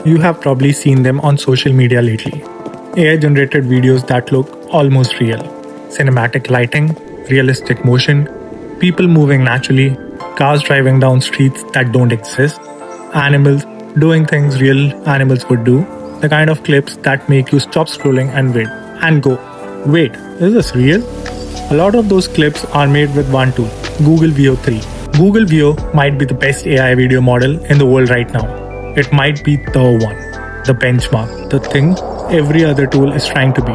You have probably seen them on social media lately. AI-generated videos that look almost real. Cinematic lighting, realistic motion, people moving naturally, cars driving down streets that don't exist, animals doing things real animals would do, the kind of clips that make you stop scrolling and wait and go, wait, is this real? A lot of those clips are made with one tool, Google Veo 3. Google Veo might be the best AI video model in the world right now. It might be the one, the benchmark, the thing every other tool is trying to be.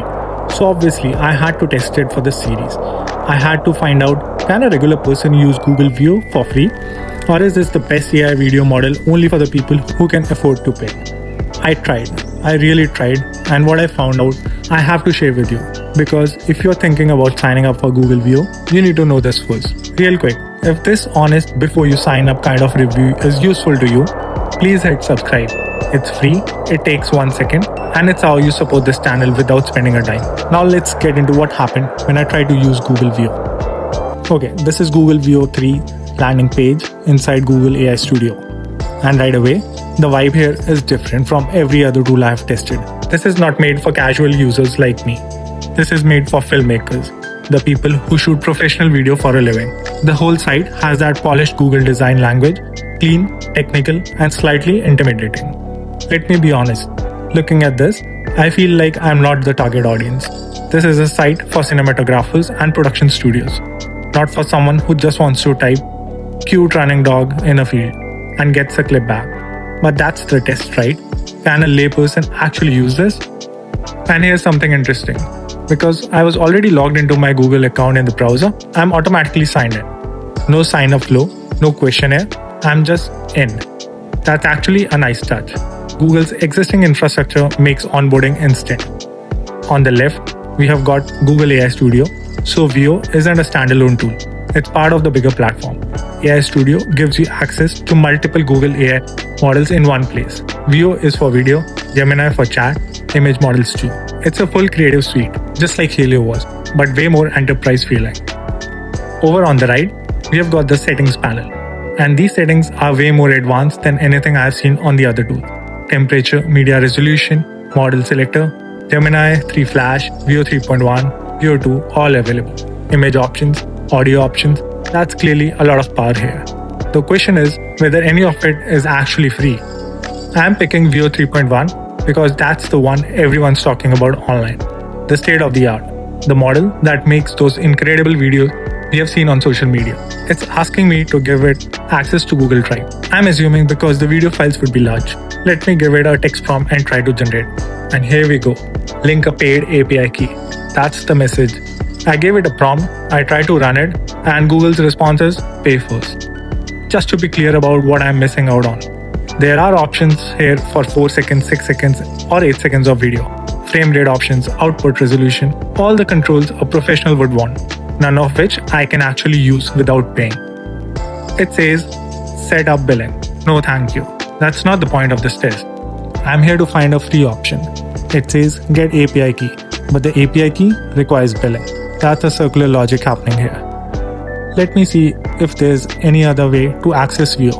So obviously, I had to test it for this series. I had to find out, can a regular person use Google Veo for free? Or is this the best AI video model only for the people who can afford to pay? I tried. I really tried. And what I found out, I have to share with you. Because if you're thinking about signing up for Google Veo, you need to know this first. Real quick, if this honest before you sign up kind of review is useful to you, please hit subscribe. It's free, it takes 1 second, and it's how you support this channel without spending a dime. Now let's get into what happened when I tried to use Google Veo. Okay, this is Google Veo 3 landing page inside Google AI Studio. And right away, the vibe here is different from every other tool I have tested. This is not made for casual users like me. This is made for filmmakers, the people who shoot professional video for a living. The whole site has that polished Google design language, clean, technical, and slightly intimidating. Let me be honest, looking at this, I feel like I'm not the target audience. This is a site for cinematographers and production studios, not for someone who just wants to type cute running dog in a field and gets a clip back. But that's the test, right? Can a layperson actually use this? And here's something interesting. Because I was already logged into my Google account in the browser, I'm automatically signed in. No sign up flow, no questionnaire, I'm just in. That's actually a nice touch. Google's existing infrastructure makes onboarding instant. On the left, we have got Google AI Studio, so Veo isn't a standalone tool. It's part of the bigger platform. AI Studio gives you access to multiple Google AI models in one place. Veo is for video, Gemini for chat, image models too. It's a full creative suite, just like Helio was, but way more enterprise feeling. Over on the right, we have got the settings panel. And these settings are way more advanced than anything I've seen on the other tool. Temperature, media resolution, model selector, Gemini 3 Flash, Veo 3.1, Veo 2, all available. Image options, audio options, that's clearly a lot of power here. The question is whether any of it is actually free. I'm picking Veo 3.1 because that's the one everyone's talking about online. The state of the art. The model that makes those incredible videos we have seen on social media. It's asking me to give it access to Google Drive. I'm assuming because the video files would be large. Let me give it a text prompt and try to generate. And here we go. Link a paid API key. That's the message. I gave it a prompt, I tried to run it, and Google's response is pay first. Just to be clear about what I'm missing out on. There are options here for 4 seconds, 6 seconds, or 8 seconds of video. Frame rate options, output resolution, all the controls a professional would want. None of which I can actually use without paying. It says, set up billing. No thank you. That's not the point of this test. I'm here to find a free option. It says, get API key, but the API key requires billing. That's a circular logic happening here. Let me see if there's any other way to access Veo.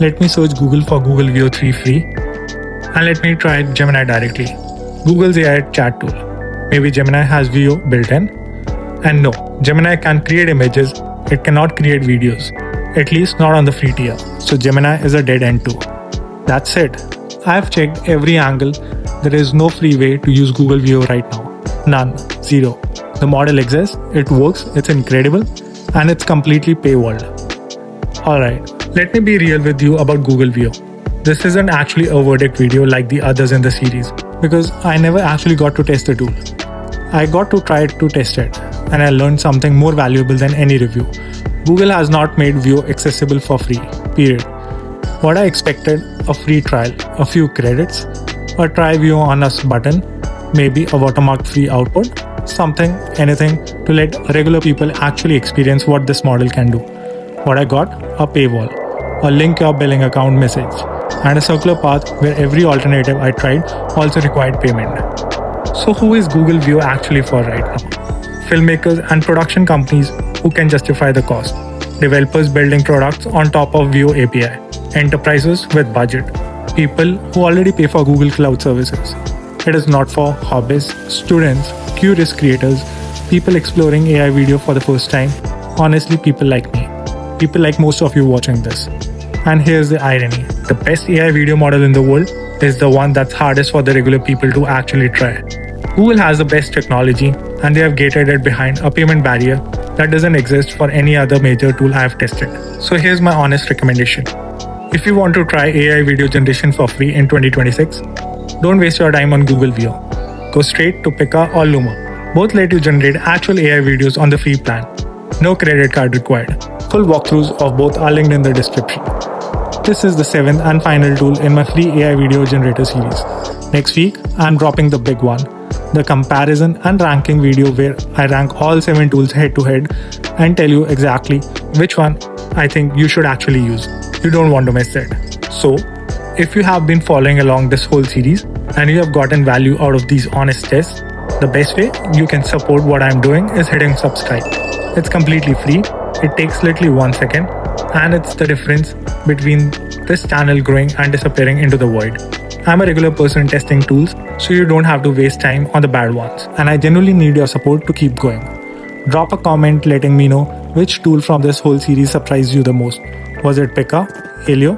Let me search Google for Google Veo 3 free, and let me try Gemini directly. Google's AI chat tool. Maybe Gemini has Veo built in. And no, Gemini can create images, it cannot create videos, at least not on the free tier, so Gemini is a dead end too. That's it. I've checked every angle, there is no free way to use Google Veo right now. None. Zero. The model exists, it works, it's incredible, and it's completely paywalled. Alright, let me be real with you about Google Veo. This isn't actually a verdict video like the others in the series, because I never actually got to test the tool. I got to try to test it, and I learned something more valuable than any review. Google has not made Veo accessible for free, period. What I expected, a free trial, a few credits, a try Veo on us button, maybe a watermark free output, something, anything to let regular people actually experience what this model can do. What I got, a paywall, a link your billing account message, and a circular path where every alternative I tried also required payment. So who is Google Veo actually for right now? Filmmakers and production companies who can justify the cost. Developers building products on top of Veo API. Enterprises with budget. people who already pay for Google Cloud services. It is not for hobbyists, students, curious creators, people exploring AI video for the first time, honestly, people like me. People like most of you watching this. And here's the irony. The best AI video model in the world is the one that's hardest for the regular people to actually try. Google has the best technology and they have gated it behind a payment barrier that doesn't exist for any other major tool I have tested. So here's my honest recommendation. If you want to try AI video generation for free in 2026, don't waste your time on Google Veo. Go straight to Pika or Luma. Both let you generate actual AI videos on the free plan. No credit card required. Full walkthroughs of both are linked in the description. This is the 7th and final tool in my free AI video generator series. Next week, I'm dropping the big one, the comparison and ranking video where I rank all 7 tools head to head and tell you exactly which one I think you should actually use. You don't want to miss it. So, if you have been following along this whole series and you have gotten value out of these honest tests, the best way you can support what I'm doing is hitting subscribe. It's completely free, it takes literally 1 second, and it's the difference between this channel growing and disappearing into the void. I'm a regular person testing tools, so you don't have to waste time on the bad ones, and I genuinely need your support to keep going. Drop a comment letting me know which tool from this whole series surprised you the most. Was it Pika? Helio?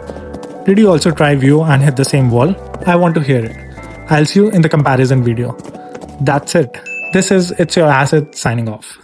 Did you also try Veo and hit the same wall? I want to hear it. I'll see you in the comparison video. That's it. This is It's Your Asset signing off.